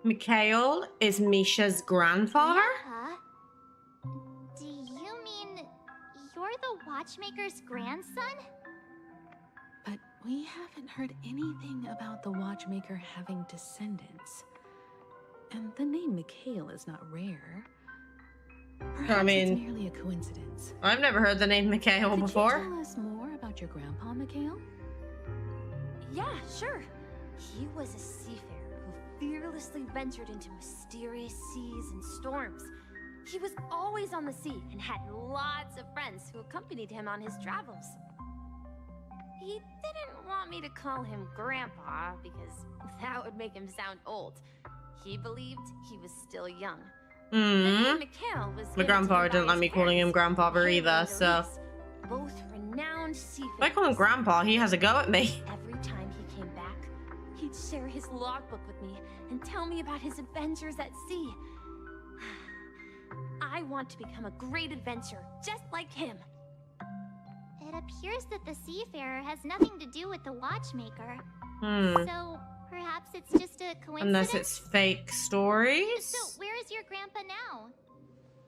Mikhail is Misha's grandfather? Grandpa? Do you mean you're the watchmaker's grandson? But we haven't heard anything about the watchmaker having descendants. And the name Mikhail is not rare. Perhaps it's merely a coincidence. I've never heard the name Mikhail before. Could you tell us more about your grandpa, Mikhail? Yeah, sure. He was a seafarer who fearlessly ventured into mysterious seas and storms. He was always on the sea and had lots of friends who accompanied him on his travels. He didn't want me to call him Grandpa because that would make him sound old. He believed he was still young. Mikhail was my grandfather didn't like me calling him grandfather either, so both renowned seafarers. if I call him grandpa, he has a go at me. Every time he came back, he'd share his logbook with me and tell me about his adventures at sea. I want to become a great adventurer, just like him. It appears that the seafarer has nothing to do with the watchmaker. So perhaps it's just a coincidence? Unless it's fake stories. So where is your grandpa now?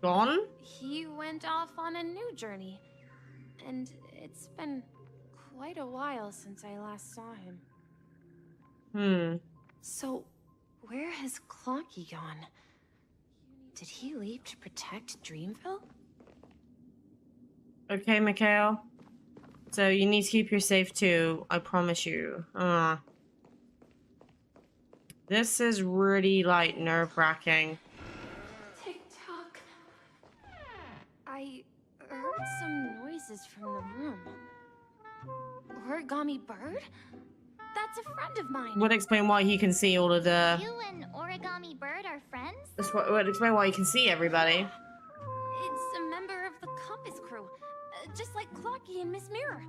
Gone? He went off on a new journey. And it's been quite a while since I last saw him. So, where has Clocky gone? Did he leave to protect Dreamville? Okay, Mikhail. So you need to keep your safe too, I promise you. This is really, like, nerve-wracking. Tick-tock. I heard some noises from the room. Origami Bird? That's a friend of mine. Would explain why he can see all of the... You and Origami Bird are friends? This would explain why he can see everybody. It's a member of the Compass crew, just like Clocky and Miss Mirror.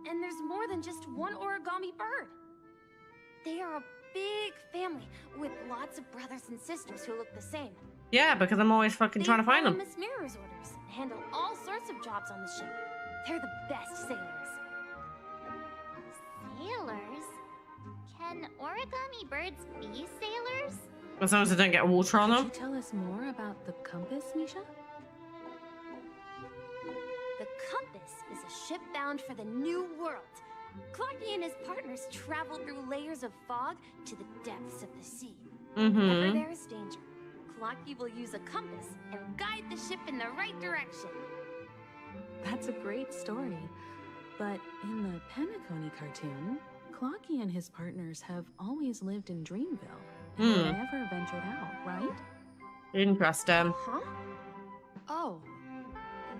And there's more than just one Origami Bird. They are a big family with lots of brothers and sisters who look the same. Yeah, because I'm always fucking trying to find them. Miss Mirror's orders and handle all sorts of jobs on the ship. They're the best sailors. Sailors? Can Origami Birds be sailors? As long as they don't get water on them. Could you tell us more about the compass, Misha? The Compass is a ship bound for the New World. Clocky and his partners travel through layers of fog to the depths of the sea. Whenever there is danger, Clocky will use a compass and guide the ship in the right direction. That's a great story. But in the Penacony cartoon, Clocky and his partners have always lived in Dreamville and never ventured out, right? Interesting. Huh? Oh,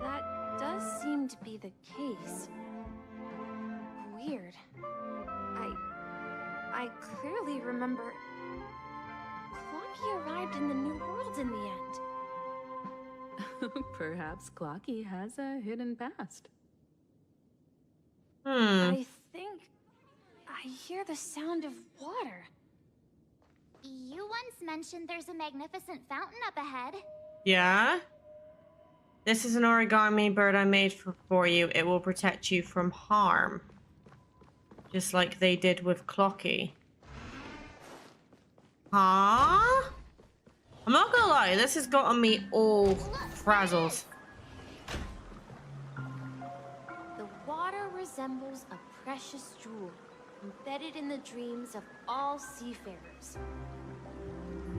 that does seem to be the case. Weird. I clearly remember Clocky arrived in the New World in the end. Perhaps Clocky has a hidden past. I think I hear the sound of water. You once mentioned there's a magnificent fountain up ahead. Yeah? This is an origami bird I made for you. It will protect you from harm. Just like they did with Clocky. Huh? I'm not gonna lie, this has gotten me all frazzled. The water resembles a precious jewel embedded in the dreams of all seafarers.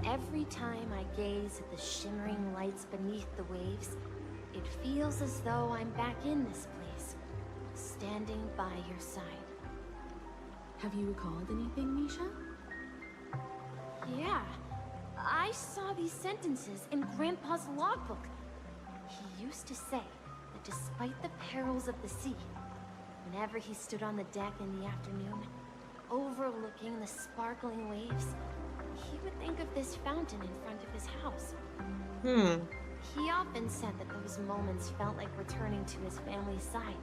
Every time I gaze at the shimmering lights beneath the waves, it feels as though I'm back in this place, standing by your side. Have you recalled anything, Misha? Yeah, I saw these sentences in Grandpa's logbook. He used to say that despite the perils of the sea, whenever he stood on the deck in the afternoon, overlooking the sparkling waves, he would think of this fountain in front of his house. He often said that those moments felt like returning to his family's side,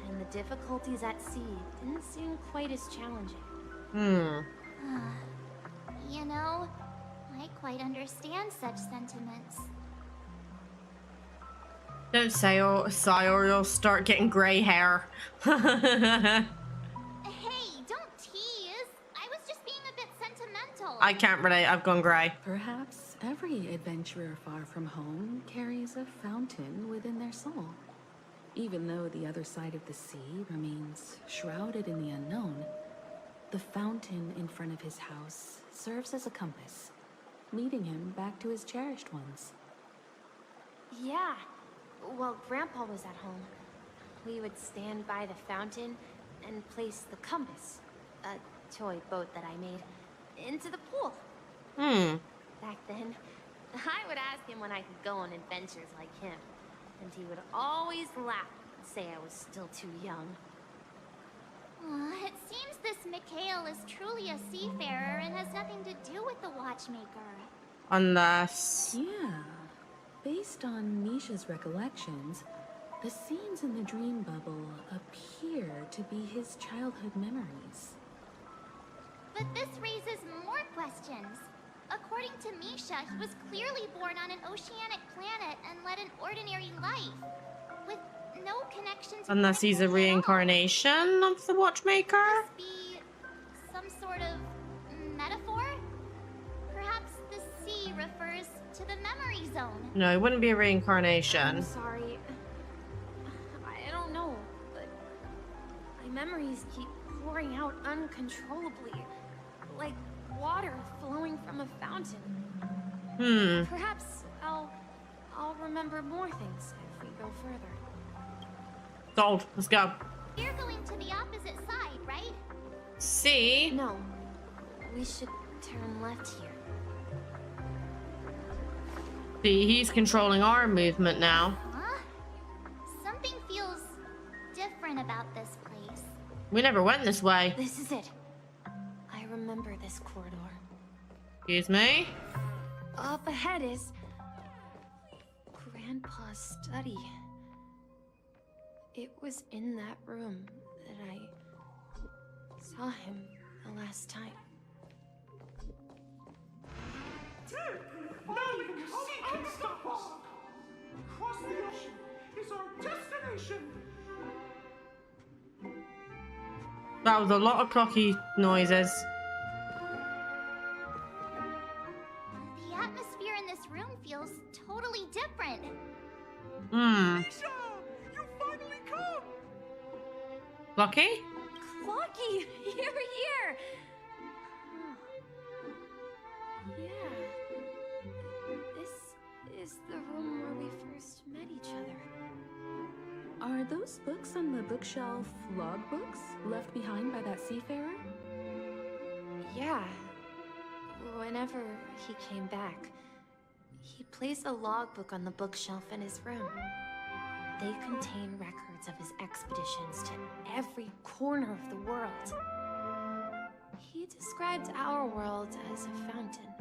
and the difficulties at sea didn't seem quite as challenging. You know, I quite understand such sentiments. Don't say or sigh or you'll start getting grey hair. Hey, don't tease. I was just being a bit sentimental. I can't relate. I've gone grey. Perhaps every adventurer far from home carries a fountain within their soul. Even though the other side of the sea remains shrouded in the unknown, the fountain in front of his house serves as a compass, leading him back to his cherished ones. Yeah. While Grandpa was at home, we would stand by the fountain and place the compass, a toy boat that I made, into the pool. Back then, I would ask him when I could go on adventures like him, and he would always laugh and say I was still too young. It seems this Mikhail is truly a seafarer and has nothing to do with the watchmaker. Unless... Yeah. Based on Misha's recollections, the scenes in the dream bubble appear to be his childhood memories. But this raises more questions. According to Misha, he was clearly born on an oceanic planet and led an ordinary life, with no connections. Unless he's a reincarnation of the watchmaker? Must be some sort of metaphor? Perhaps the sea refers to the memory zone. No, it wouldn't be a reincarnation. I'm sorry. I don't know, but my memories keep pouring out uncontrollably, like water flowing from a fountain. Perhaps I'll remember more things if we go further. Sold. Let's go. You're going to the opposite side, right? See? No, we should turn left here. See, he's controlling our movement now. Huh? Something feels different about this place. We never went this way. This is it. I remember this corridor. Excuse me? Up ahead is Grandpa's study. It was in that room that I saw him the last time. Now even the sea can stop us! Across the ocean is our destination! That was a lot of clocky noises. The atmosphere in this room feels totally different. Misha! You finally come! Lucky? Clocky, you're here! Yeah. This is the room where we first met each other. Are those books on the bookshelf logbooks left behind by that seafarer? Yeah. Whenever he came back, he placed a logbook on the bookshelf in his room. They contain records of his expeditions to every corner of the world. He described our world as a fountain.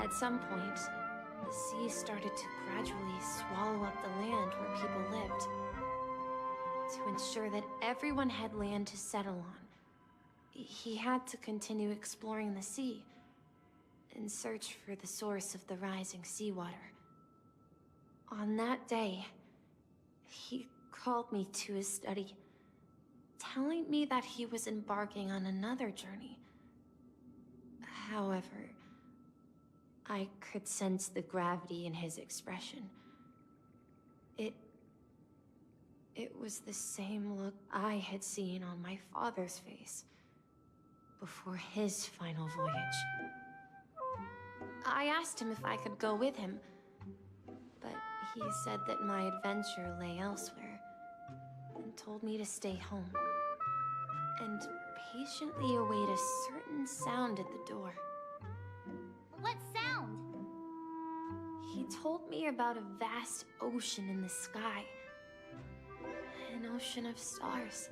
At some point, the sea started to gradually swallow up the land where people lived. To ensure that everyone had land to settle on, he had to continue exploring the sea in search for the source of the rising seawater. On that day, he called me to his study, telling me that he was embarking on another journey. However, I could sense the gravity in his expression. It was the same look I had seen on my father's face before his final voyage. I asked him if I could go with him, but he said that my adventure lay elsewhere and told me to stay home and patiently await a certain sound at the door. What sound? He told me about a vast ocean in the sky. An ocean of stars.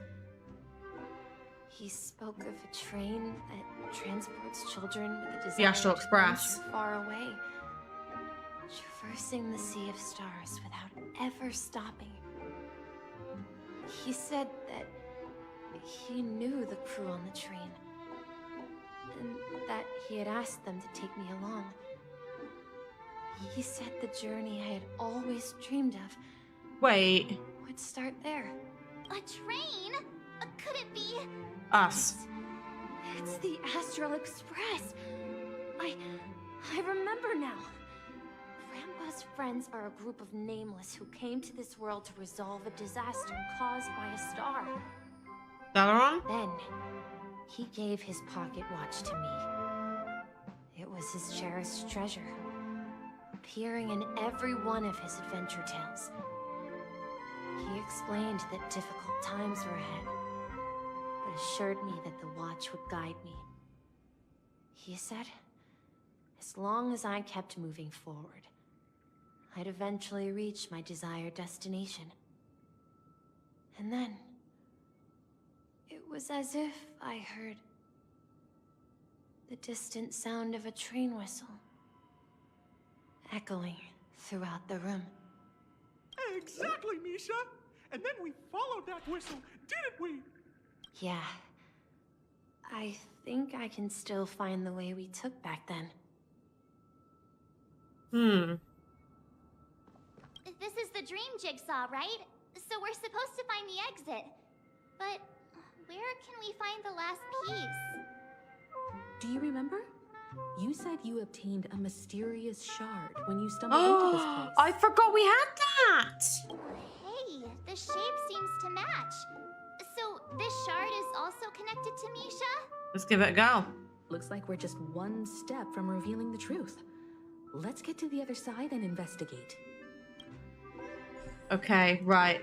He spoke of a train that transports children with a desire The Astral to Express. venture far away, traversing the sea of stars without ever stopping. He said that he knew the crew on the train, and that he had asked them to take me along. He said the journey I had always dreamed of Wait. would start there. A train? Could it be? Us. It's the Astral Express. I remember now. Grandpa's friends are a group of nameless who came to this world to resolve a disaster caused by a star. Dalaran? Then, he gave his pocket watch to me. It was his cherished treasure, appearing in every one of his adventure tales. He explained that difficult times were ahead, but assured me that the watch would guide me. He said, as long as I kept moving forward, I'd eventually reach my desired destination. And then, it was as if I heard the distant sound of a train whistle echoing throughout the room. Exactly, Misha. And then we followed that whistle, didn't we? Yeah. I think I can still find the way we took back then. This is the dream jigsaw, right? So we're supposed to find the exit. But where can we find the last piece? Do you remember? You said you obtained a mysterious shard when you stumbled into this place. I forgot we had that! Hey, the shape seems to match. So this shard is also connected to Misha? Let's give it a go. Looks like we're just one step from revealing the truth. Let's get to the other side and investigate. Okay, right.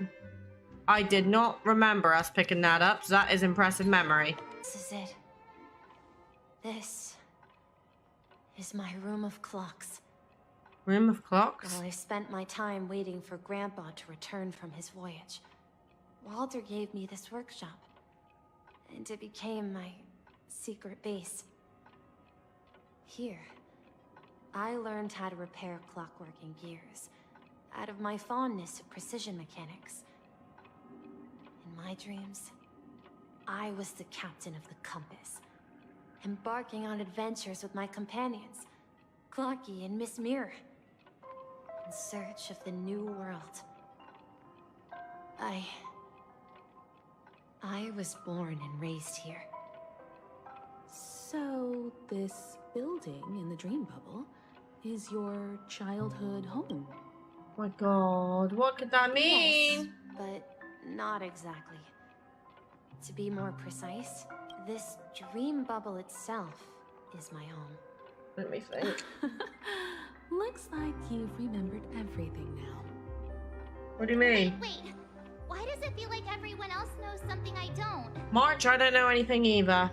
I did not remember us picking that up, so that is impressive memory. This is it. This is my room of clocks. Room of clocks? While I spent my time waiting for Grandpa to return from his voyage, Walter gave me this workshop, and it became my secret base. Here, I learned how to repair clockwork and gears, out of my fondness of precision mechanics. In my dreams, I was the captain of the compass, embarking on adventures with my companions, Clocky and Miss Mirror, in search of the new world. I was born and raised here. So, this building in the dream bubble is your childhood home. Oh my god, what could that mean? Yes, but not exactly. To be more precise, this dream bubble itself is my home. Let me think. Looks like you've remembered everything now. What do you mean? Wait, why does it feel like everyone else knows something I don't? March, I don't know anything either.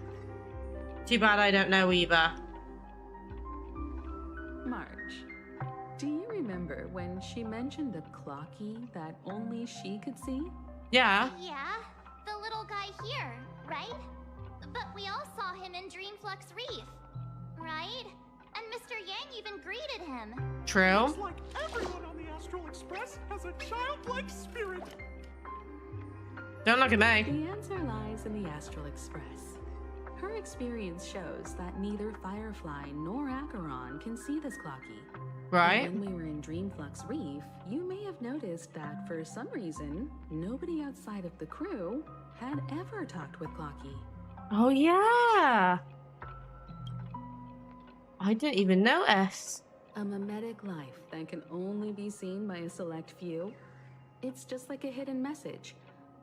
Too bad I don't know either. March, do you remember when she mentioned a clocky that only she could see? Yeah. Yeah, the little guy here, right? But we all saw him in Dreamflux Reef, right? And Mr. Yang even greeted him. True. Looks like everyone on the Astral Express has a childlike spirit. Don't look at me. The answer lies in the Astral Express. Her experience shows that neither Firefly nor Acheron can see this clocky. Right? And when we were in Dreamflux Reef, you may have noticed that for some reason, nobody outside of the crew had ever talked with Clocky. Oh, yeah. I didn't even notice. A mimetic life that can only be seen by a select few. It's just like a hidden message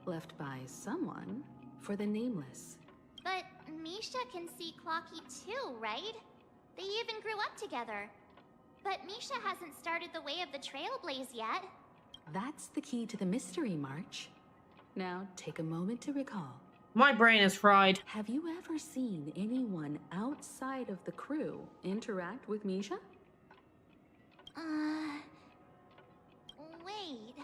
left by someone for the nameless. But Misha can see Clocky too, right? They even grew up together. But Misha hasn't started the way of the Trailblaze yet. That's the key to the mystery, March. Now, take a moment to recall. My brain is fried. Have you ever seen anyone outside of the crew interact with Misha? Wait.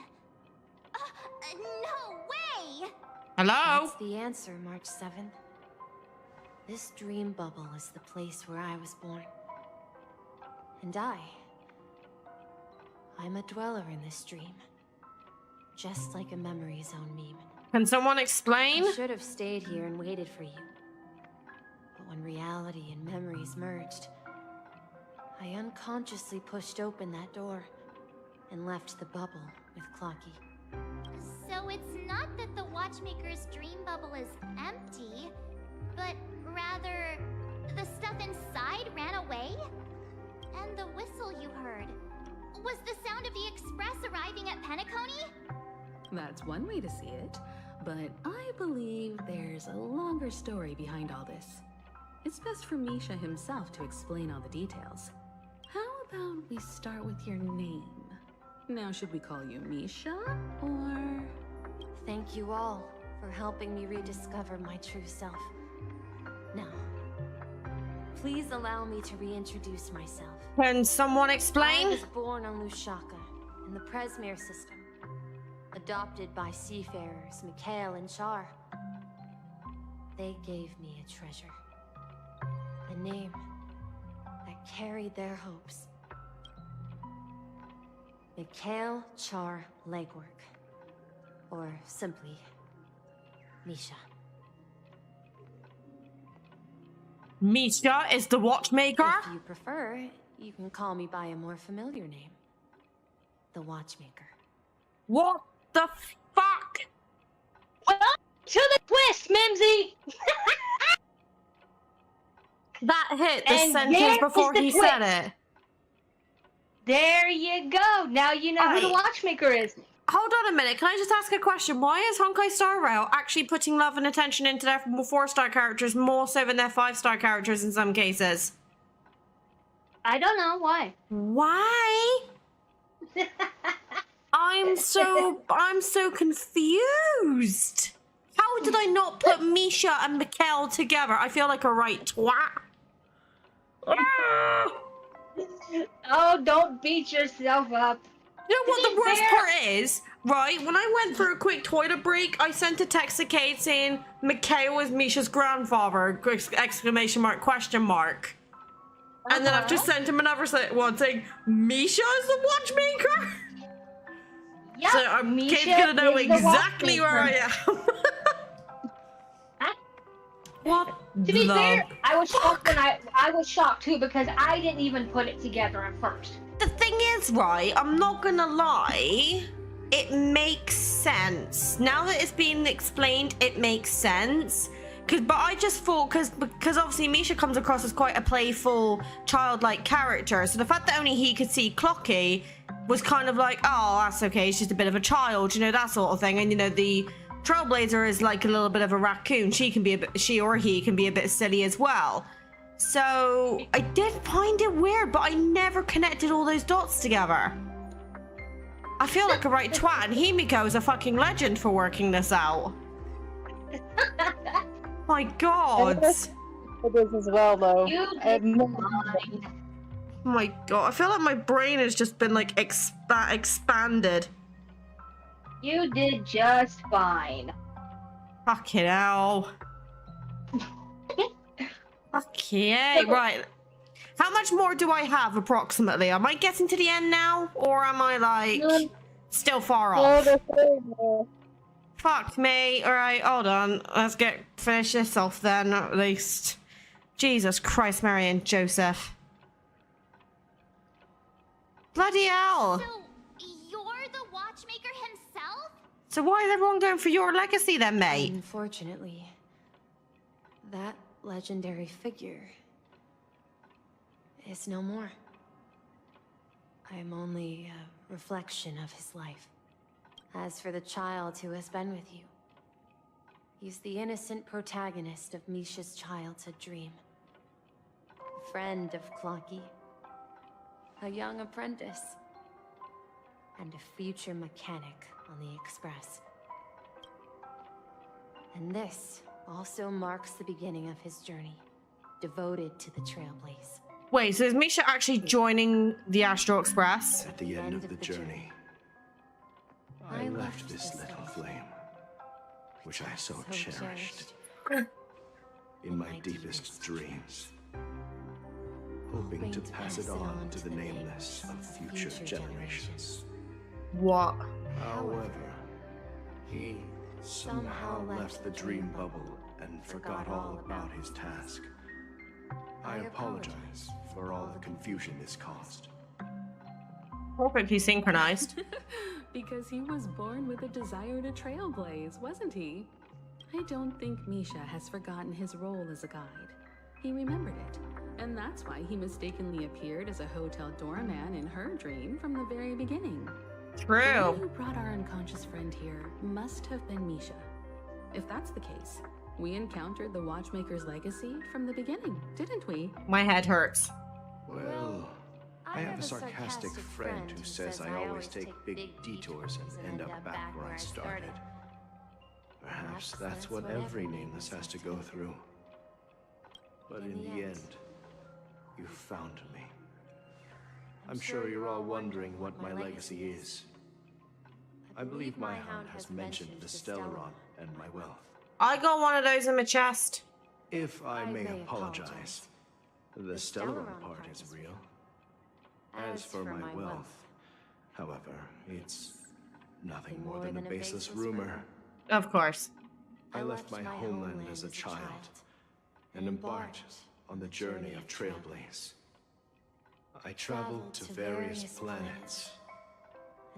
No way! Hello? That's the answer, March 7th. This dream bubble is the place where I was born. And I'm a dweller in this dream. Just like a memory zone meme. Can someone explain? I should have stayed here and waited for you. But when reality and memories merged, I unconsciously pushed open that door and left the bubble with Clocky. So it's not that the Watchmaker's dream bubble is empty, but rather, the stuff inside ran away? And the whistle you heard was the sound of the express arriving at Penacony? That's one way to see it, but I believe there's a longer story behind all this. It's best for Misha himself to explain all the details. How about we start with your name? Now, should we call you Misha, or... Thank you all for helping me rediscover my true self. Now, please allow me to reintroduce myself. Can someone I explain? was born on Lushaka, in the Presmere system. Adopted by seafarers Mikhail and Char. They gave me a treasure. A name that carried their hopes. Mikhail Char Legwork. Or simply, Misha. Misha is the watchmaker? If you prefer, you can call me by a more familiar name. The Watchmaker. What the fuck? Well, to the twist, Mimsy! That hit the And sentence there before is the he twist. said it. There you go. Now you know who the Alright. watchmaker is. Hold on a minute, can I just ask a question? Why is Honkai Star Rail actually putting love and attention into their 4-star characters more so than their 5-star characters in some cases? I don't know why. Why? I'm so confused. How did I not put Misha and Mikhail together? I feel like a right twat. Ah! Oh, don't beat yourself up. You know what To the be worst fair- part is? Right, when I went for a quick toilet break, I sent a text to Kate saying Mikhail is Misha's grandfather, exclamation mark, question mark. And then I've just sent him another one saying, Misha is the watchmaker? Yep, So Misha Kate's gonna know is the exactly where I watchmaker. am. What To be the fair, I was shocked when I was shocked too because I didn't even put it together at first. The thing is, right, I'm not gonna lie, it makes sense. Now that it's being explained, it makes sense. But I just thought, because obviously Misha comes across as quite a playful, childlike character, so the fact that only he could see Clocky was kind of like, oh, that's okay, he's just a bit of a child, you know, that sort of thing. And, you know, the Trailblazer is like a little bit of a raccoon. She or he can be a bit silly as well. So I did find it weird, but I never connected all those dots together. I feel like a right twat, and Himiko is a fucking legend for working this out. My God. It is as well, though. You I have did no- fine. Oh my God. I feel like my brain has just been like expanded. You did just fine. Fucking hell. Okay, right. How much more do I have approximately? Am I getting to the end now? Or am I like still far off? Fuck me. Alright, hold on. Let's finish this off then, at least. Jesus Christ, Mary and Joseph. Bloody hell. So, you're the watchmaker himself? So why is everyone going for your legacy then, mate? Unfortunately, that legendary figure is no more. I am only a reflection of his life. As for the child who has been with you, he's the innocent protagonist of Misha's childhood dream. A friend of Clocky, a young apprentice, and a future mechanic on the Express. And this also marks the beginning of his journey, devoted to the Trailblaze. Wait, so is Misha actually joining the Astro Express? At the end of the journey, I left this little flame, which I so cherished, in my deepest dreams, hoping to pass it on to the nameless of future generations. What? However, he somehow left the dream bubble and forgot all about his task. I apologize for all the confusion this caused. Perfectly synchronized. Because he was born with a desire to trailblaze, wasn't he? I don't think Misha has forgotten his role as a guide. he remembered it. And that's why he mistakenly appeared as a hotel doorman in her dream from the very beginning. The one who True. brought our unconscious friend here must have been Misha. If that's the case, we encountered the Watchmaker's legacy from the beginning, didn't we? My head hurts. Well, I have a sarcastic friend who says I always take big detours and end up back where I started. Perhaps that's what every nameless has to go through. But in the end, you found me. I'm sure you're all wondering what my legacy is. I believe my hound has mentioned the Stellaron and my wealth. I got one of those in my chest. If I may apologize, the Stellaron part is real. As for my wealth, however, it's nothing more than a baseless rumor. Of course. I left my homeland as a child and embarked on the journey of Trailblaze. I traveled to various planets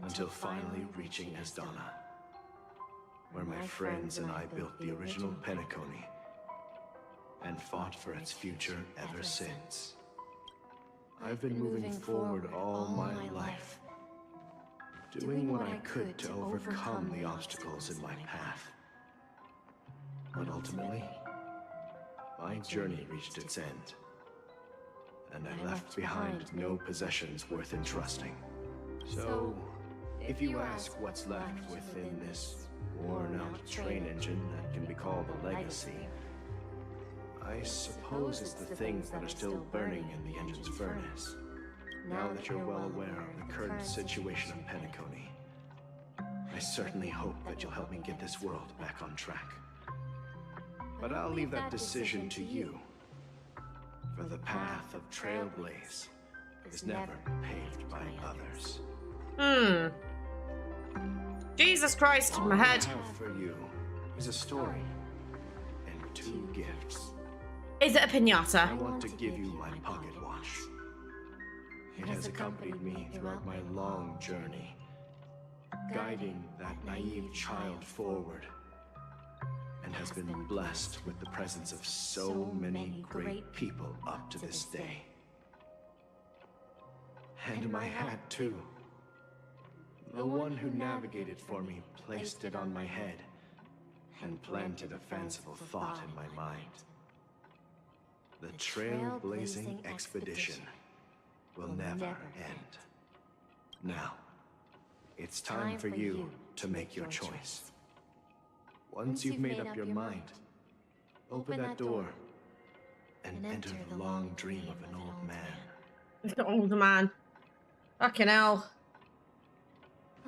until finally reaching Asdana, where my friends and I built the original Penacony and fought for its future ever since. I've been moving forward all my life, doing what I could to overcome the obstacles in my path. But ultimately, my journey reached its end, and I left behind no possessions worth entrusting. So, if you ask what's left within this worn-out train engine that can be called a legacy, I suppose it's the things that are still burning in the engine's furnace. Now that you're well aware of the current situation of Penacony, I certainly hope that you'll help me get this world back on track. But I'll leave that decision to you, for the path of Trailblaze is never paved by others. Jesus Christ, my head. All I have for you is a story and 2 gifts. Is it a I pinata? want to give you my pocket watch. It has accompanied me throughout my long journey, guiding that naive child forward, and has been blessed with the presence of so many great people up to this day. And my hat, too. The one who navigated for me placed it on my head and planted a fanciful thought in my mind. The trailblazing expedition will never end. Now, it's time for you to make your choice. Once you've made up your mind, open that door and enter the long dream of an old man. The old man. Fucking hell.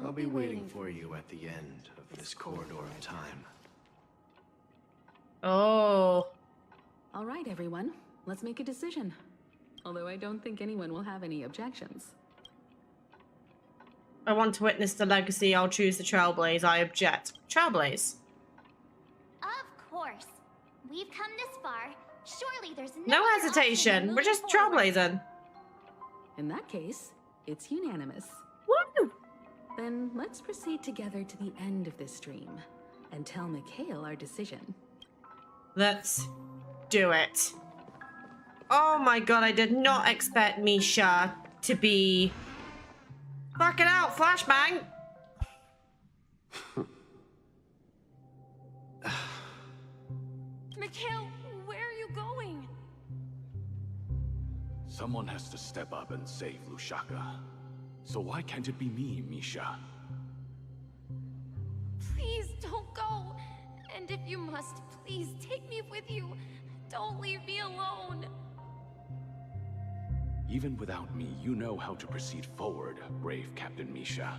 I'll be waiting for you at the end of this corridor of time. Oh. All right, everyone. Let's make a decision. Although I don't think anyone will have any objections. I want to witness the legacy. I'll choose the Trailblaze. I object. Trailblaze? Of course. We've come this far. Surely there's No other option hesitation. than We're just moving forward. trailblazing. In that case, it's unanimous. Woo! Then let's proceed together to the end of this stream and tell Mikhail our decision. Let's do it. Oh my god, I did not expect Misha to be... Fucking out, flashbang! Mikhail, where are you going? Someone has to step up and save Lushaka. So why can't it be me, Misha? Please don't go. And if you must, please take me with you. Don't leave me alone. Even without me, you know how to proceed forward, brave Captain Misha.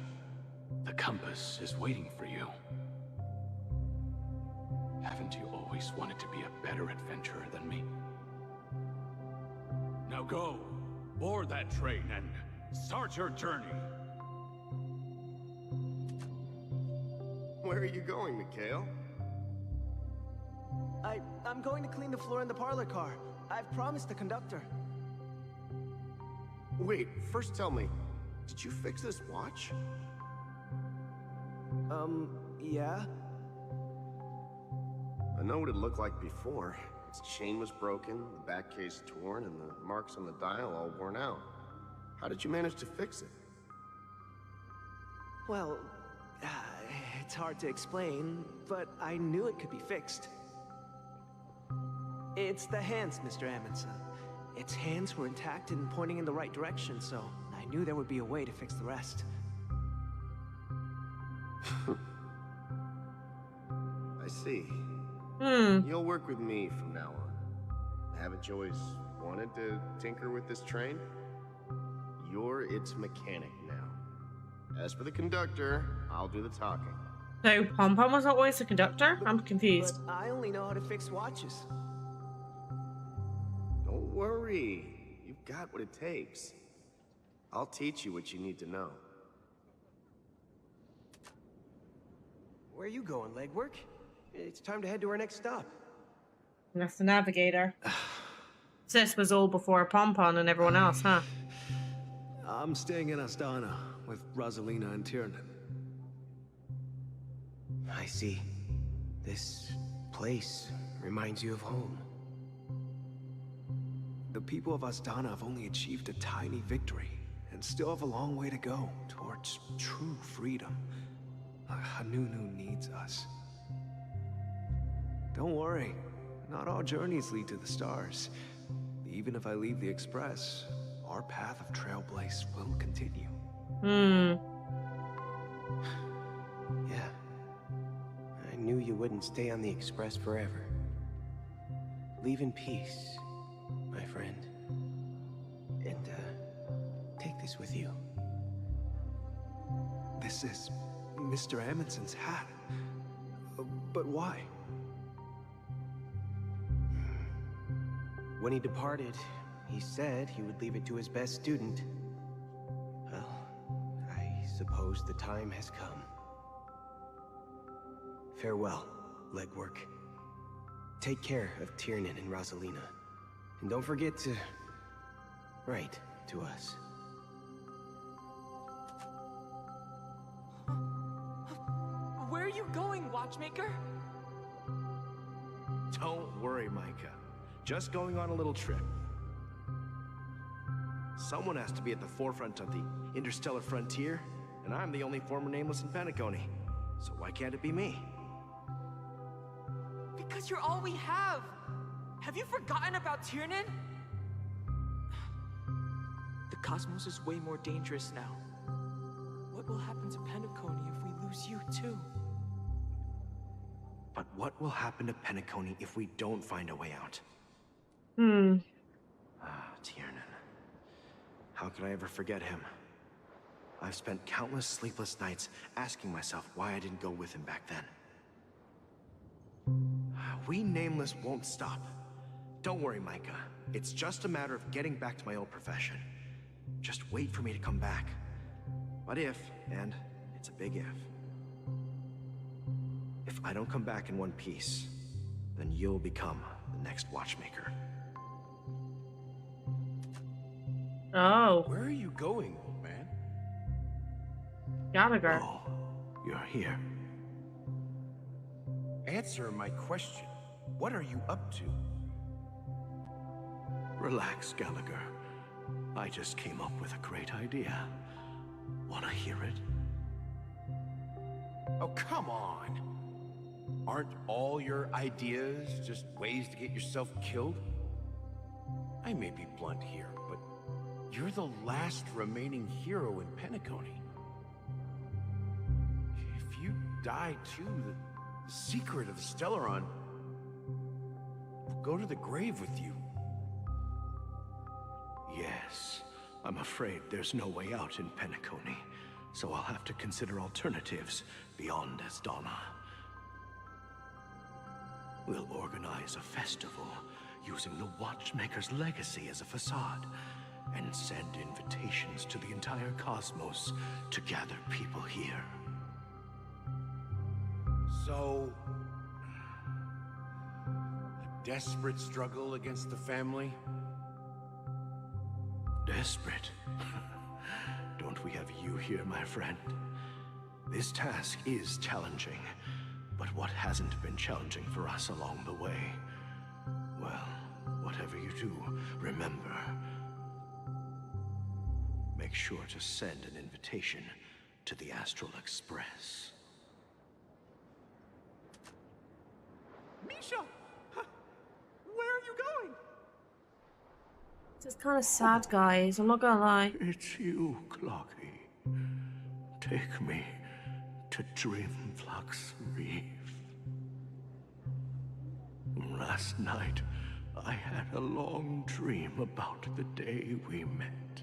The compass is waiting for you. Haven't you always wanted to be a better adventurer than me? Now go, board that train and start your journey. Where are you going, Mikhail? I'm going to clean the floor in the parlor car. I've promised the conductor. Wait, first tell me, did you fix this watch? Yeah? I know what it looked like before. Its chain was broken, the back case torn, and the marks on the dial all worn out. How did you manage to fix it? Well, it's hard to explain, but I knew it could be fixed. It's the hands, Mr. Amundsen. Its hands were intact and pointing in the right direction, so I knew there would be a way to fix the rest. I see. You'll work with me from now on. Haven't you always wanted to tinker with this train? You're its mechanic now. As for the conductor, I'll do the talking. So Pom Pom was always the conductor? I'm confused. But I only know how to fix watches. Don't worry. You've got what it takes. I'll teach you what you need to know. Where are you going, legwork? It's time to head to our next stop. That's the navigator. This was all before Pom Pom and everyone else, huh? I'm staying in Astana with Rosalina and Tiernan. I see. This place reminds you of home. The people of Astana have only achieved a tiny victory and still have a long way to go towards true freedom. Hanunu needs us. Don't worry, not all journeys lead to the stars. Even if I leave the Express, our path of trailblaze will continue. Yeah. I knew you wouldn't stay on the Express forever. Leave in peace, my friend. And, take this with you. This is Mr. Amundsen's hat. But why? When he departed, he said he would leave it to his best student. Well, I suppose the time has come. Farewell, legwork. Take care of Tiernan and Rosalina. And don't forget to write to us. Where are you going, Watchmaker? Don't worry, Micah. Just going on a little trip. Someone has to be at the forefront of the interstellar frontier, and I'm the only former nameless in Penacony. So why can't it be me? Because you're all we have. Have you forgotten about Tiernan? The cosmos is way more dangerous now. What will happen to Penacony if we lose you too? But what will happen to Penacony if we don't find a way out? Tiernan. How could I ever forget him? I've spent countless sleepless nights asking myself why I didn't go with him back then. We Nameless won't stop. Don't worry, Micah. It's just a matter of getting back to my old profession. Just wait for me to come back. But if, and it's a big if I don't come back in one piece, then you'll become the next Watchmaker. Oh. Where are you going, old man? Gallagher. Oh, you're here. Answer my question. What are you up to? Relax, Gallagher. I just came up with a great idea. Wanna hear it? Oh, come on. Aren't all your ideas just ways to get yourself killed? I may be blunt here, but you're the last remaining hero in Penacony. If you die too, the secret of the Stellaron will go to the grave with you. Yes, I'm afraid there's no way out in Penacony, so I'll have to consider alternatives beyond Astana. We'll organize a festival using the Watchmaker's legacy as a facade and send invitations to the entire cosmos to gather people here. So, a desperate struggle against the family? Desperate? Don't we have you here, my friend? This task is challenging, but what hasn't been challenging for us along the way? Well, whatever you do, remember, make sure to send an invitation to the Astral Express. Misha! Where are you going? This is kind of sad, guys. I'm not gonna lie. It's you, Clocky. Take me to Dreamflux Reef. Last night, I had a long dream about the day we met.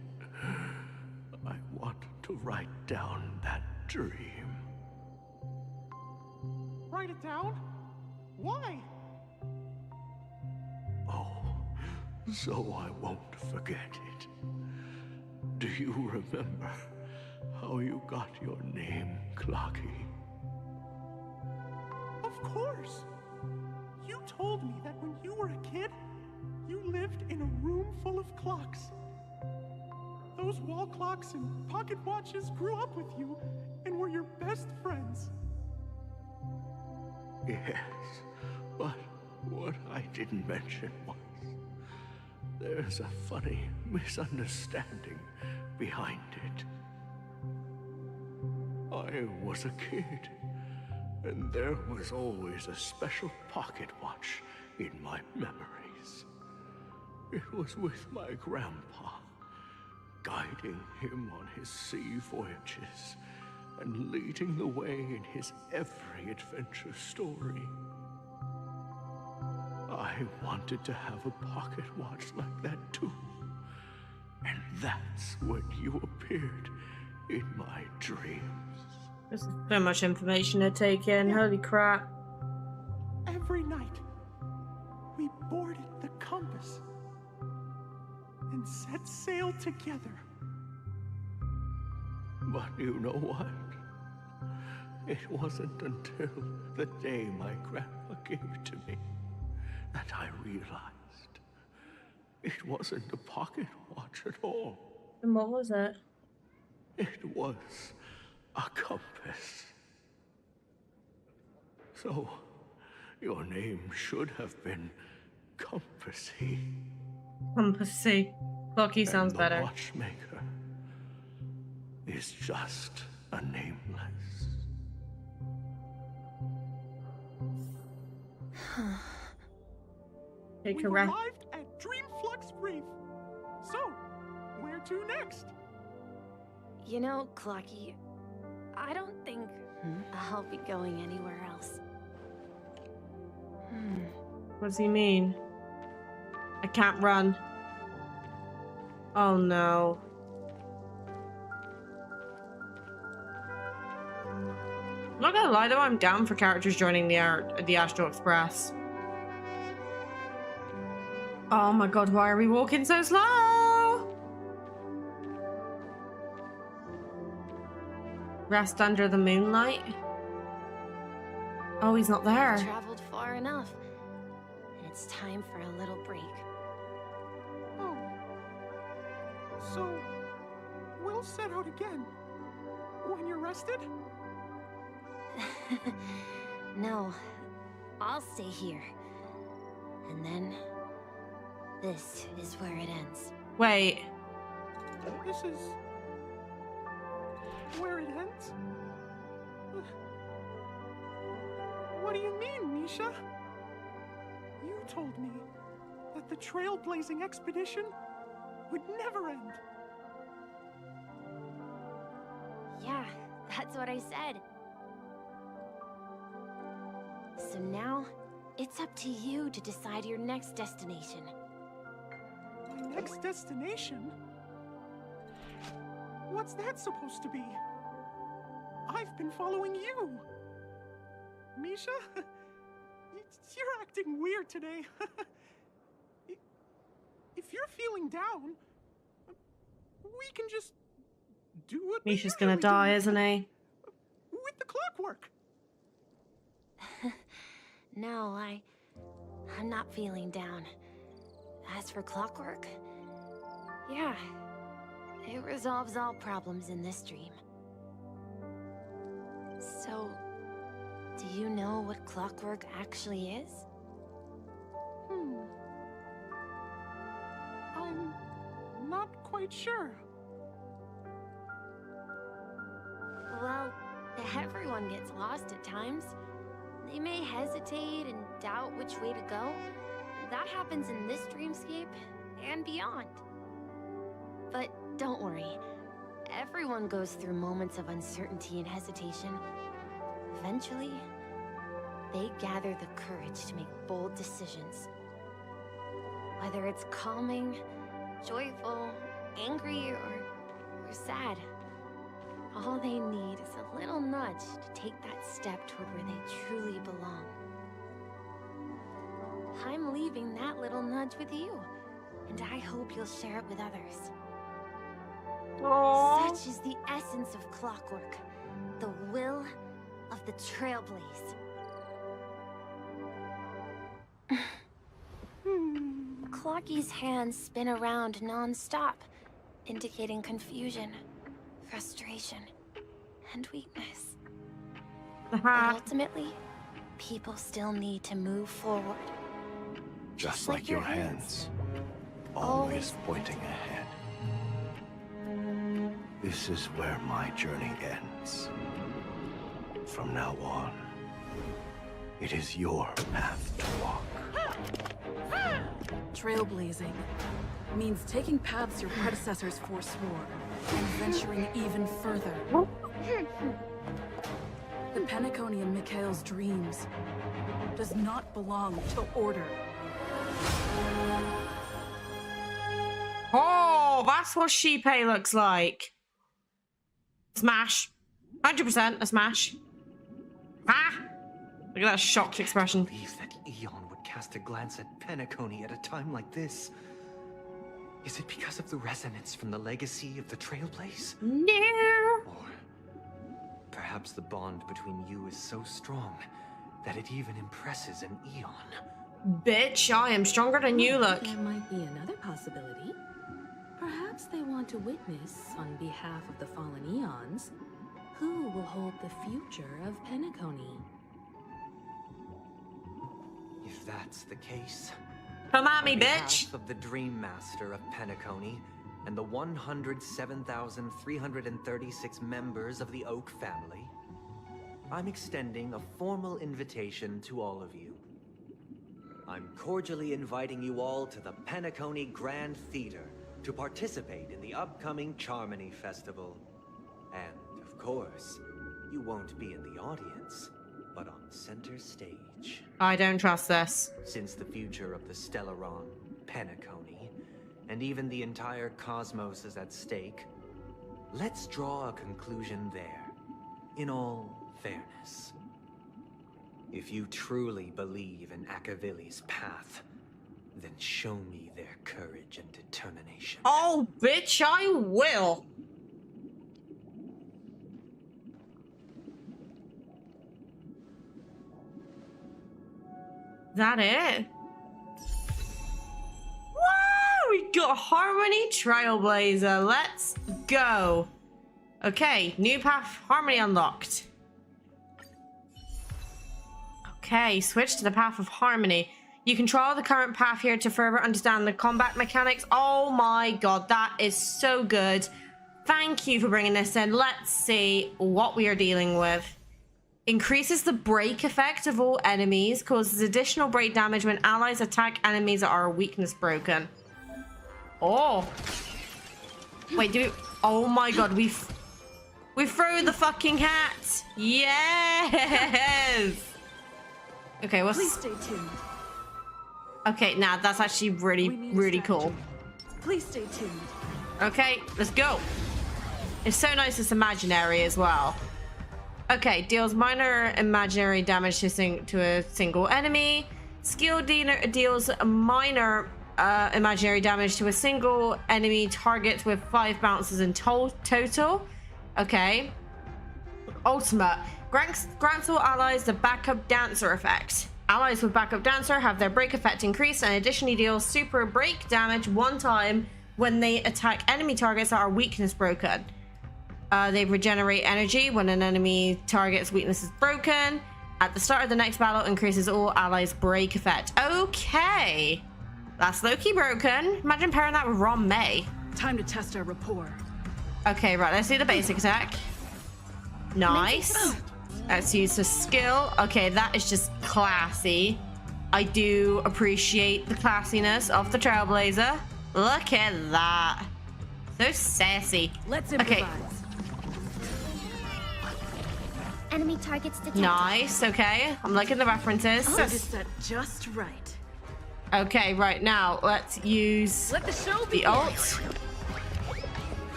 I want to write down that dream. Write it down? Why? Oh, so I won't forget it. Do you remember how you got your name, Clocky? Of course! You told me that when you were a kid, you lived in a room full of clocks. Those wall clocks and pocket watches grew up with you and were your best friends. Yes, but what I didn't mention was there's a funny misunderstanding behind it. I was a kid, and there was always a special pocket watch in my memories. It was with my grandpa, guiding him on his sea voyages and leading the way in his every adventure story. I wanted to have a pocket watch like that too. And that's when you appeared in my dreams. There's so much information to take in. Holy crap. Every night, we boarded the compass and set sail together. But you know what? It wasn't until the day my grandpa gave it to me that I realized it wasn't a pocket watch at all. And what was it? It was a compass. So, your name should have been Compassy. Compassy. Clocky sounds And better. the watchmaker is just a nameless. Take We've a rest. arrived at Dreamflux Reef. So, where to next? You know, Clocky, I don't think I'll be going anywhere else. What does he mean? I can't run. Oh no. I'm not gonna lie though, I'm down for characters joining the Astral Express. Oh my god, why are we walking so slow? Rest under the moonlight? Oh, he's not there. We've traveled far enough. And it's time for a little break. Oh. So, we'll set out again. When you're rested? No, I'll stay here. And then, this is where it ends. Wait. This is where it ends? What do you mean, Misha? You told me that the trailblazing expedition would never end. Yeah, that's what I said. So now, it's up to you to decide your next destination. My next destination? What's that supposed to be? I've been following you. Misha? You're acting weird today. If you're feeling down, we can just do what we Misha's gonna usually die, do. isn't he? With the clockwork. No, I'm not feeling down. As for clockwork, yeah, it resolves all problems in this dream. So, do you know what clockwork actually is? quite sure. Well, everyone gets lost at times. They may hesitate and doubt which way to go. That happens in this dreamscape and beyond. But don't worry. Everyone goes through moments of uncertainty and hesitation. Eventually, they gather the courage to make bold decisions. Whether it's calming, joyful, angry, or sad. All they need is a little nudge to take that step toward where they truly belong. I'm leaving that little nudge with you, and I hope you'll share it with others. Aww. Such is the essence of clockwork, the will of the Trailblaze. Clocky's hands spin around non-stop, indicating confusion, frustration, and weakness. But ultimately, people still need to move forward. Just like your hands, always pointing ahead. This is where my journey ends. From now on, it is your path to walk. Trailblazing means taking paths your predecessors forswore and venturing even further. The Penacony in Mikhail's dreams does not belong to Order. Oh, that's what Sheepay looks like. Smash. 100% a smash. Ah! Look at that shocked expression. I can't believe that Eon would cast a glance at Penacony at a time like this. Is it because of the resonance from the legacy of the Trailblaze? No! Or perhaps the bond between you is so strong that it even impresses an Eon. Bitch, I am stronger than you look. There might be another possibility. Perhaps they want to witness, on behalf of the fallen Eons, who will hold the future of Penacony. If that's the case, come at me, on bitch. behalf of the Dream Master of Penacony and the 107,336 members of the Oak family, I'm extending a formal invitation to all of you. I'm cordially inviting you all to the Penacony Grand Theater to participate in the upcoming Charmony Festival. And, of course, you won't be in the audience, but on center stage. I don't trust this. Since the future of the Stellaron, Penacony, and even the entire cosmos is at stake, let's draw a conclusion there, in all fairness. If you truly believe in Akavili's path, then show me their courage and determination. Oh, bitch, I will. That it? Woo! We got Harmony Trailblazer. Let's go. Okay, new path, Harmony unlocked. Okay, switch to the path of Harmony. You control the current path here to further understand the combat mechanics. Oh my god, that is so good. Thank you for bringing this in. Let's see what we are dealing with. Increases the break effect of all enemies. Causes additional break damage when allies attack enemies that are weakness broken. Oh. Wait, do we... Oh my god, we throw the fucking hat. Yes. Okay, what's... Please stay tuned. Okay, nah, that's actually really cool. Please stay tuned. Okay, let's go. It's so nice it's imaginary as well. Okay, deals minor imaginary damage to a single enemy. Skill dealer deals minor imaginary damage to a single enemy target with 5 bounces in total. Okay. Ultimate. Grants all allies the backup dancer effect. Allies with backup dancer have their break effect increased and additionally deals super break damage one time when they attack enemy targets that are weakness broken. They regenerate energy when an enemy target's weakness is broken. At the start of the next battle, increases all allies' break effect. Okay. That's low-key broken. Imagine pairing that with Ron May. Time to test our rapport. Okay, right, let's do the basic attack. Nice. Let's use the skill. Okay, that is just classy. I do appreciate the classiness of the Trailblazer. Look at that. So sassy. Let's improvise. Okay. Enemy targets detected. Nice, okay. I'm liking the references. Oh, just set just right. Okay, right now, let's use Let the show the begin. ult.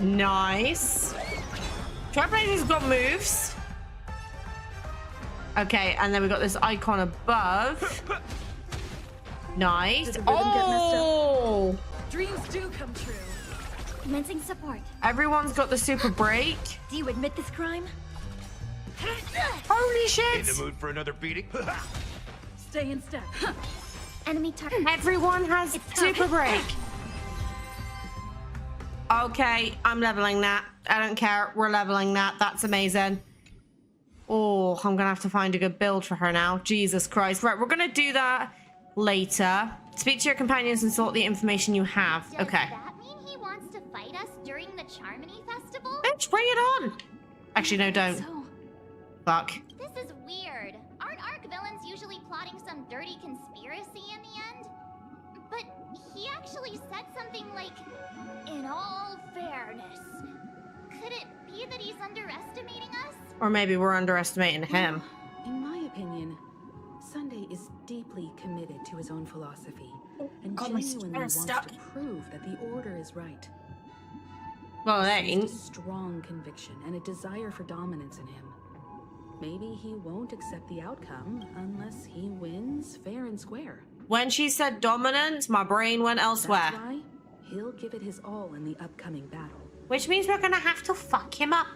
Nice. Trailblazer's got moves. Okay, and then we got this icon above. Nice. Did the rhythm get messed up? Oh! Dreams do come true. Commencing support. Everyone's got the super break. Do you admit this crime? Holy shit! In the mood for another beating? Stay in step. Enemy target. Everyone has super break. Okay, I'm leveling that. I don't care. We're leveling that. That's amazing. Oh, I'm gonna have to find a good build for her now. Jesus Christ. Right, we're gonna do that later. Speak to your companions and sort the information you have. Does Okay. that mean he wants to fight us during the Charmony Festival? Let's bring it on. Actually, no, don't. So, Fuck. this is weird. Aren't Arc villains usually plotting some dirty conspiracy in the end? But he actually said something like, in all fairness. Could it be that he's underestimating us? Or maybe we're underestimating him. In my opinion, Sunday is deeply committed to his own philosophy and God, my genuinely wants stuck. to prove that the Order is right. Well, it He ain't. has a strong conviction and a desire for dominance in him. Maybe he won't accept the outcome unless he wins fair and square. When she said dominance, my brain went elsewhere. That's why he'll give it his all in the upcoming battle. Which means we're gonna have to fuck him up.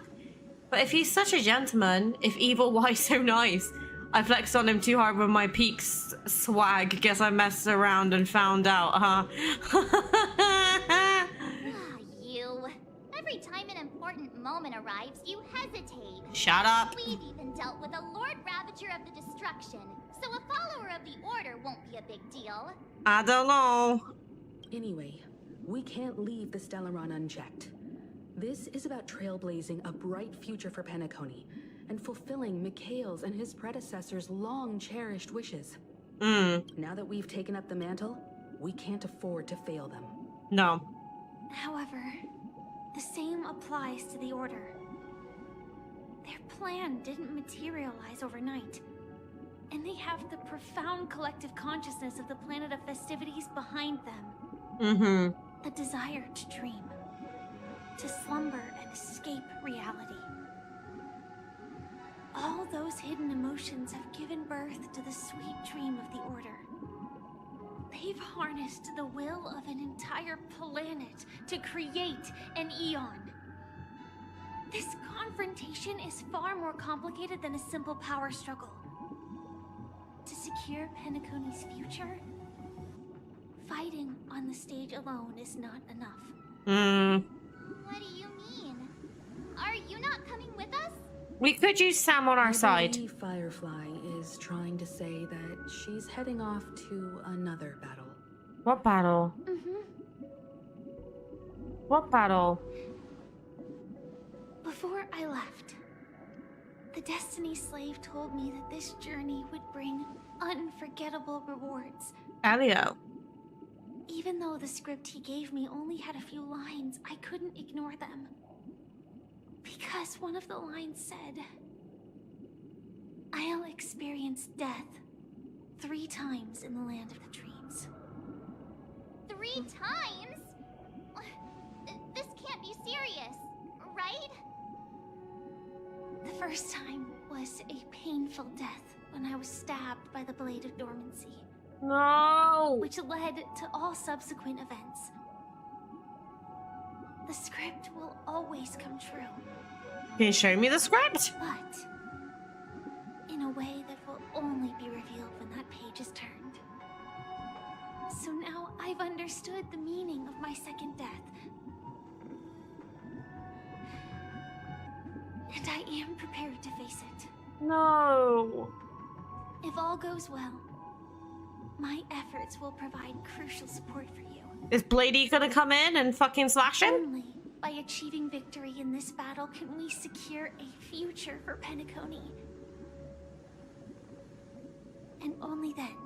But if he's such a gentleman, if evil, why so nice? I flexed on him too hard with my peaks swag. Guess I messed around and found out, huh? Ah, you. Every time an important moment arrives, you hesitate. Shut up. We've even dealt with a Lord Ravager of the Destruction, so a follower of the Order won't be a big deal. I don't know. Anyway, we can't leave the Stellaron unchecked. This is about trailblazing a bright future for Penacony and fulfilling Mikhail's and his predecessors' long-cherished wishes. Now that we've taken up the mantle, we can't afford to fail them. No. However, the same applies to the Order. Their plan didn't materialize overnight, and they have the profound collective consciousness of the planet of festivities behind them. A desire to dream, to slumber and escape reality. All those hidden emotions have given birth to the sweet dream of the Order. They've harnessed the will of an entire planet to create an eon. This confrontation is far more complicated than a simple power struggle. To secure Penacony's future, fighting on the stage alone is not enough. What do you mean? Are you not coming with us? We could use Sam on our side. I believe Firefly is trying to say that she's heading off to another battle. What battle? What battle? Before I left, the Destiny Slave told me that this journey would bring unforgettable rewards. Elio. Even though the script he gave me only had a few lines, I couldn't ignore them. Because one of the lines said, I'll experience death 3 times in the land of the dreams. 3 times? This can't be serious, right? The first time was a painful death when I was stabbed by the Blade of Dormancy. No! Which led to all subsequent events. The script will always come true. Can you show me the script? But in a way that will only be revealed when that page is turned. So now I've understood the meaning of my second death. And I am prepared to face it. No. If all goes well, my efforts will provide crucial support for you. Is Blady gonna come in and fucking slash him? Only by achieving victory in this battle can we secure a future for Penacony. And only then,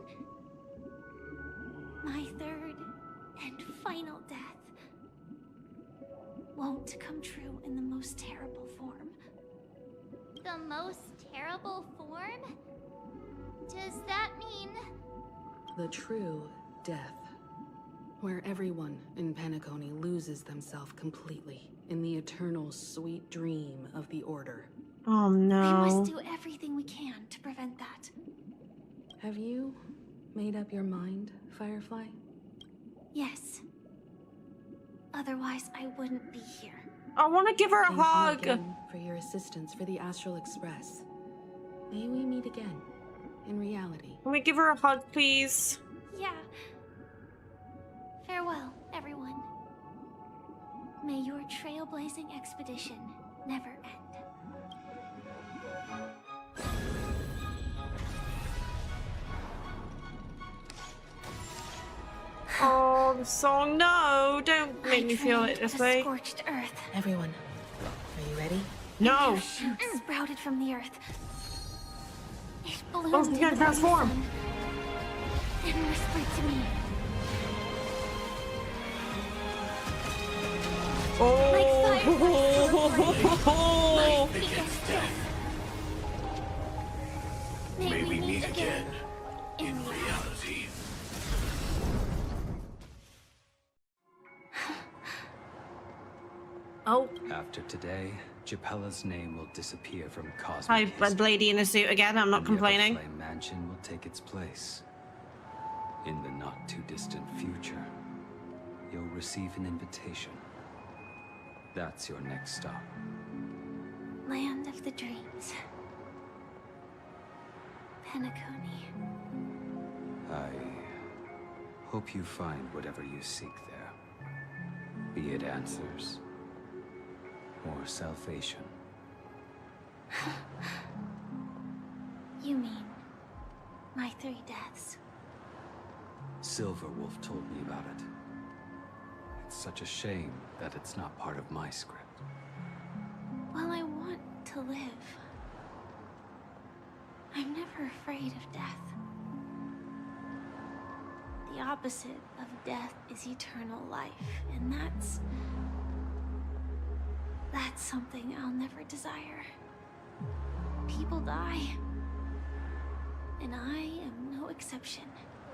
my third and final death won't come true in the most terrible form. The most terrible form? Does that mean... The true death. Where everyone in Penacony loses themselves completely in the eternal sweet dream of the Order. Oh no. We must do everything we can to prevent that. Have you made up your mind, Firefly? Yes. Otherwise, I wouldn't be here. I want to give her a Thank you hug. again for your assistance for the Astral Express. May we meet again, in reality. Can we give her a hug, please? Yeah. Farewell, everyone. May your trailblazing expedition never end. Oh, the song, no, don't make me feel it this way. Scorched earth. Everyone, are you ready? No. Shoots sprouted from the earth. It bloomed Oh, he's gonna transform. And whispered to me. Oh. Life begets death. May we meet again in reality. Oh. After today, Japella's name will disappear from Hi, cosmic history. Blady in a suit again. I'm not And complaining. The Everflame Mansion will take its place. In the not-too-distant future, you'll receive an invitation. That's your next stop. Land of the dreams. Penacony. I hope you find whatever you seek there. Be it answers or salvation. You mean my 3 deaths? Silverwolf told me about it. It's such a shame that it's not part of my script. Well, I want to live. I'm never afraid of death. The opposite of death is eternal life, and that's something I'll never desire. People die, and I am no exception.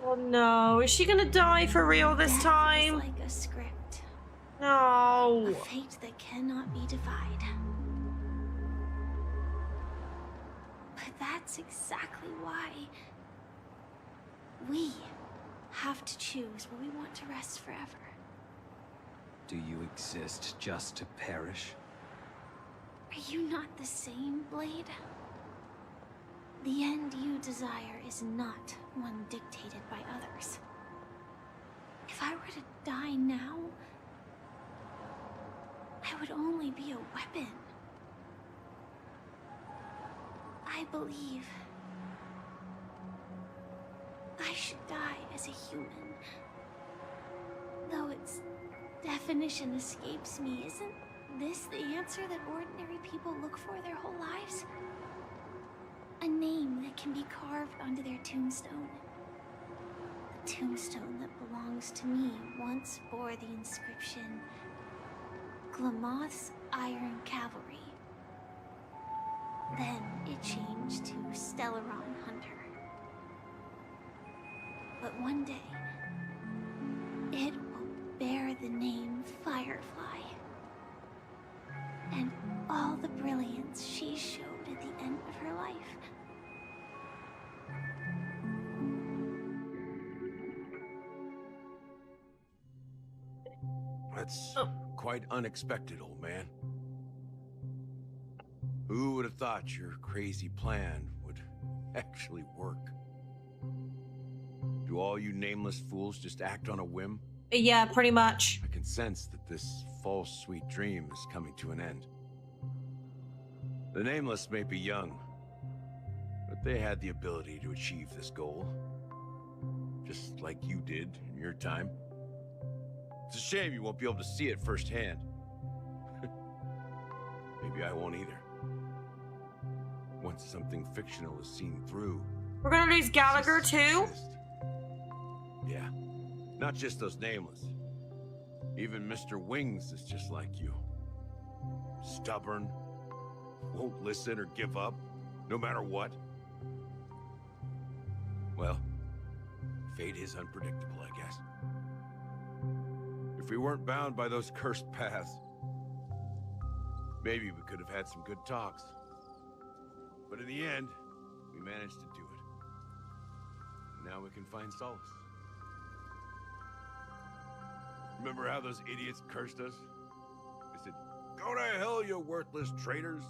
Oh no, is she gonna die for real this Death time? is like a script. No. A fate that cannot be defied. But that's exactly why we have to choose where we want to rest forever. Do you exist just to perish? Are you not the same, Blade? The end you desire is not one dictated by others. If I were to die now, I would only be a weapon. I believe I should die as a human. Though its definition escapes me, isn't this the answer that ordinary people look for their whole lives? A name that can be carved onto their tombstone. The tombstone that belongs to me once bore the inscription, Glamoth's Iron Cavalry. Then it changed to Stellaron Hunter. But one day, it will bear the name Firefly. And all the brilliance she showed at the end of her life. That's quite unexpected, old man. Who would have thought your crazy plan would actually work? Do all you nameless fools just act on a whim? Yeah, pretty much. I can sense that this false sweet dream is coming to an end. The Nameless may be young, but they had the ability to achieve this goal. Just like you did in your time. It's a shame you won't be able to see it firsthand. Maybe I won't either. Once something fictional is seen through... We're gonna lose Gallagher too? Yeah. Not just those nameless. Even Mr. Wings is just like you. Stubborn. Won't listen or give up, no matter what. Well, fate is unpredictable, I guess. If we weren't bound by those cursed paths, maybe we could have had some good talks. But in the end, we managed to do it. Now we can find solace. Remember how those idiots cursed us? They said, "Go to hell, you worthless traitors."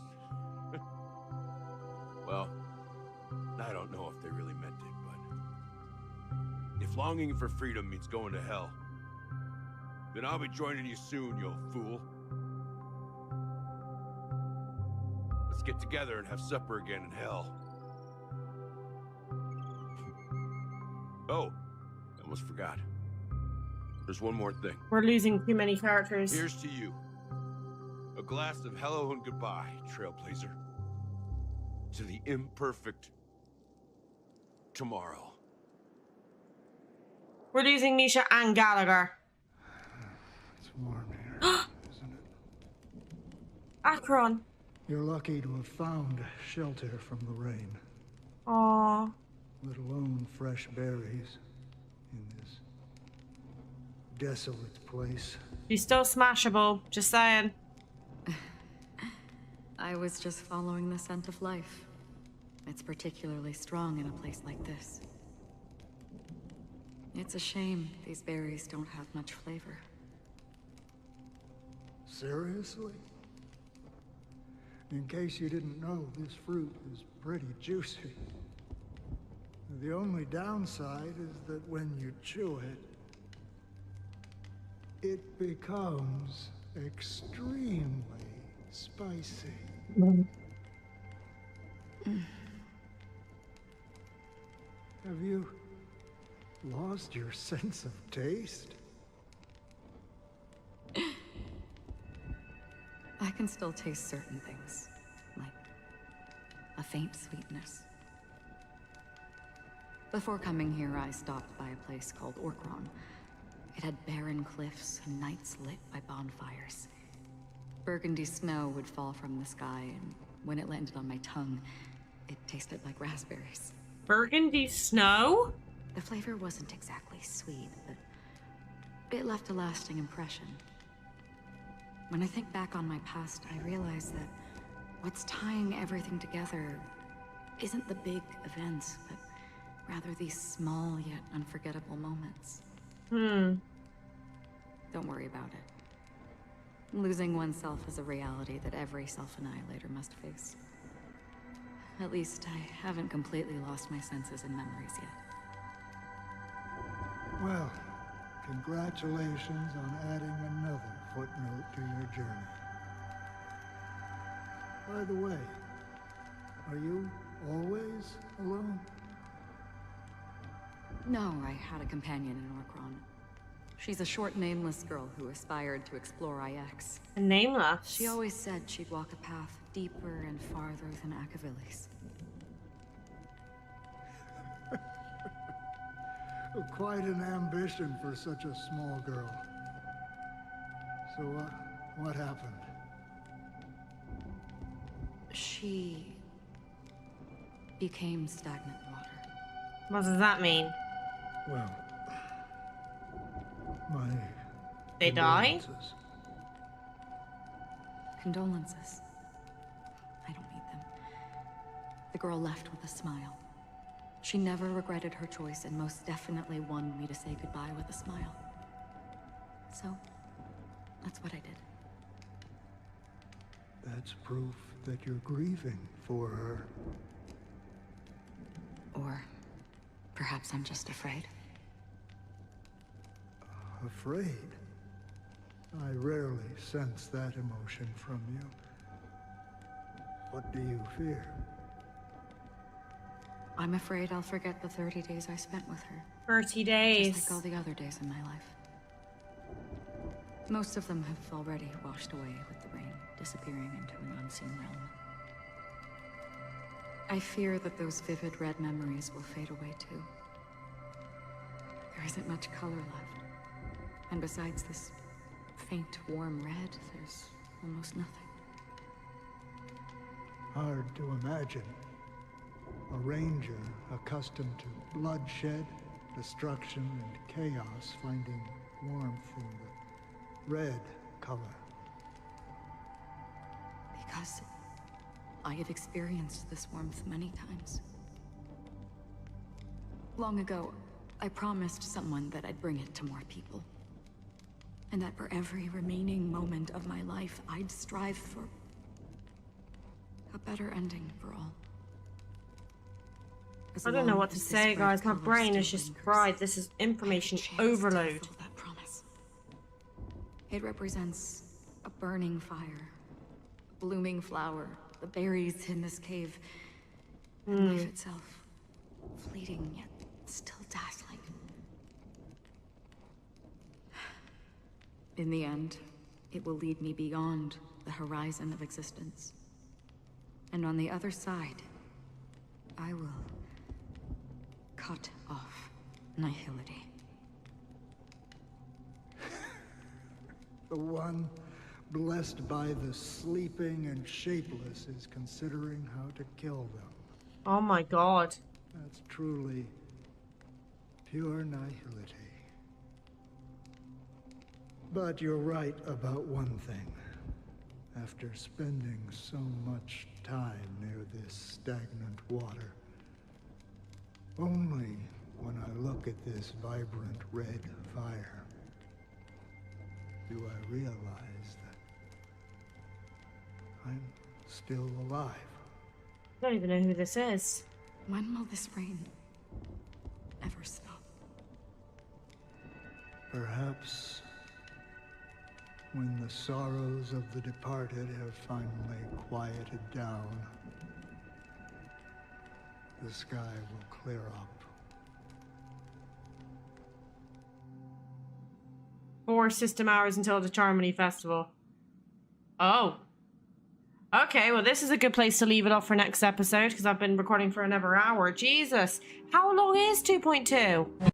Well, I don't know if they really meant it, but if longing for freedom means going to hell, then I'll be joining you soon, you old fool. Let's get together and have supper again in hell. Oh, I almost forgot. There's one more thing. We're losing too many characters. Here's to you. A glass of hello and goodbye, Trailblazer. To the imperfect tomorrow. We're losing Misha and Gallagher. It's warm here, isn't it? Akron. You're lucky to have found shelter from the rain. Aww. Let alone fresh berries in this desolate place. She's still smashable, just saying. I was just following the scent of life. It's particularly strong in a place like this. It's a shame these berries don't have much flavor. Seriously? In case you didn't know, this fruit is pretty juicy. The only downside is that when you chew it, it becomes extremely spicy. Have you lost your sense of taste? I can still taste certain things, like a faint sweetness. Before coming here, I stopped by a place called Orkron. It had barren cliffs and nights lit by bonfires. Burgundy snow would fall from the sky, and when it landed on my tongue, it tasted like raspberries. Burgundy snow? The flavor wasn't exactly sweet, but it left a lasting impression. When I think back on my past, I realize that what's tying everything together isn't the big events, but rather these small yet unforgettable moments. Don't worry about it. Losing oneself is a reality that every self-annihilator must face. At least I haven't completely lost my senses and memories yet. Well, congratulations on adding another footnote to your journey. By the way, are you always alone? No, I had a companion in Orkron. She's a short, nameless girl who aspired to explore IX. Nameless? She always said she'd walk a path deeper and farther than Akavili's. Quite an ambition for such a small girl. So what happened? She became stagnant water. What does that mean? Well, my They die? Condolences. I don't need them. The girl left with a smile. She never regretted her choice and most definitely wanted me to say goodbye with a smile. So, that's what I did. That's proof that you're grieving for her. Or perhaps I'm just afraid. Afraid? I rarely sense that emotion from you. What do you fear? I'm afraid I'll forget the 30 days I spent with her. 30 days. Just like all the other days in my life. Most of them have already washed away with the rain, disappearing into an unseen realm. I fear that those vivid red memories will fade away too. There isn't much color left. And besides this faint, warm red, there's almost nothing. Hard to imagine. A ranger accustomed to bloodshed, destruction, and chaos finding warmth in the red color. Because I have experienced this warmth many times. Long ago, I promised someone that I'd bring it to more people. And that for every remaining moment of my life, I'd strive for a better ending for all. I don't know what to say, guys. My brain is just fried. This is information overload. That promise. It represents a burning fire, a blooming flower, the berries in this cave, and life itself, fleeting yet still dazzling. In the end, it will lead me beyond the horizon of existence. And on the other side, I will cut off nihility. The one blessed by the sleeping and shapeless is considering how to kill them. Oh my god. That's truly pure nihility. But you're right about one thing. After spending so much time near this stagnant water, only when I look at this vibrant red fire do I realize that I'm still alive. I don't even know who this is. When will this rain ever stop? Perhaps when the sorrows of the departed have finally quieted down, the sky will clear up. 4 system hours until the Charmony Festival. Oh. Okay, well this is a good place to leave it off for next episode because I've been recording for another hour. Jesus. How long is 2.2?